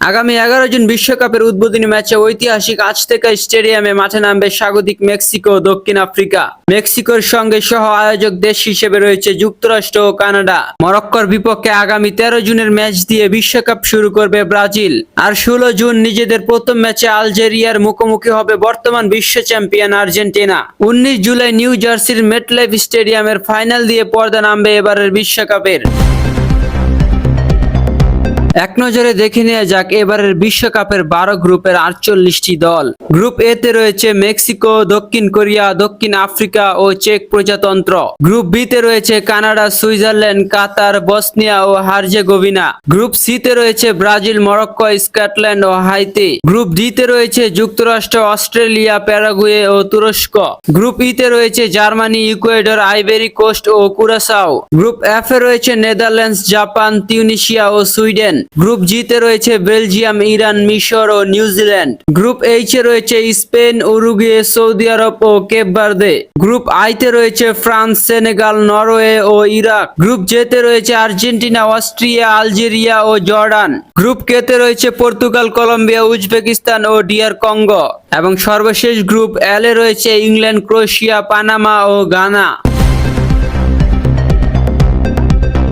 আগামী 11 জুন বিশ্বকাপের উদ্বোধনী ম্যাচে ঐতিহাসিক আজতেকা স্টেডিয়ামে মাঠে নামবে স্বাগতিক মেক্সিকো ও দক্ষিণ আফ্রিকা। মেক্সিকোর সঙ্গে সহ আয়োজক দেশ হিসেবে রয়েছে যুক্তরাষ্ট্র ও কানাডা। মরক্কোর বিপক্ষে আগামী 13 জুনের ম্যাচ দিয়ে বিশ্বকাপ শুরু করবে ব্রাজিল। আর 16 জুন নিজেদের প্রথম ম্যাচে আলজেরিয়ার মুখোমুখি হবে বর্তমান বিশ্ব চ্যাম্পিয়ন আর্জেন্টিনা। 19 জুলাই নিউ জার্সির মেটলাইফ স্টেডিয়ামের ফাইনাল দিয়ে পর্দা নামবে এবারের বিশ্বকাপের। এক নজরে দেখে নেওয়া যাক এবারের বিশ্বকাপের 12 গ্রুপের 48টি দল। গ্রুপ এ তে রয়েছে মেক্সিকো, দক্ষিণ কোরিয়া, দক্ষিণ আফ্রিকা ও চেক প্রজাতন্ত্র। গ্রুপ বি তে রয়েছে কানাডা, সুইজারল্যান্ড, কাতার, বসনিয়া ও হার্জেগোভিনা। গ্রুপ সি তে রয়েছে ব্রাজিল, মরক্কো, স্কটল্যান্ড ও হাইতি। গ্রুপ ডি তে রয়েছে যুক্তরাষ্ট্র, অস্ট্রেলিয়া, প্যারাগুয়ে ও তুরস্ক। গ্রুপ ই তে রয়েছে জার্মানি, ইকুয়েডর, আইভরি কোস্ট ও কুরাসাও। গ্রুপ এফ এ রয়েছে নেদারল্যান্ডস, জাপান, তিউনিসিয়া ও সুইডেন। গ্রুপ জি তে রয়েছে বেলজিয়াম, ইরান, মিশর ও নিউজিল্যান্ড। গ্রুপ এইচ এ রয়েছে স্পেন, উরুগুয়ে, সৌদি আরব ও কেপ ভার্দে। গ্রুপ আই তে রয়েছে ফ্রান্স, সেনেগাল, নরওয়ে ও ইরাক। গ্রুপ জে তে রয়েছে আর্জেন্টিনা, অস্ট্রিয়া, আলজেরিয়া ও জর্ডান। গ্রুপ কে তে রয়েছে পর্তুগাল, কলম্বিয়া, উজবেকিস্তান ও ডিআর কঙ্গো। এবং সর্বশেষ গ্রুপ এল এ রয়েছে ইংল্যান্ড, ক্রোয়েশিয়া, পানামা ও গানা।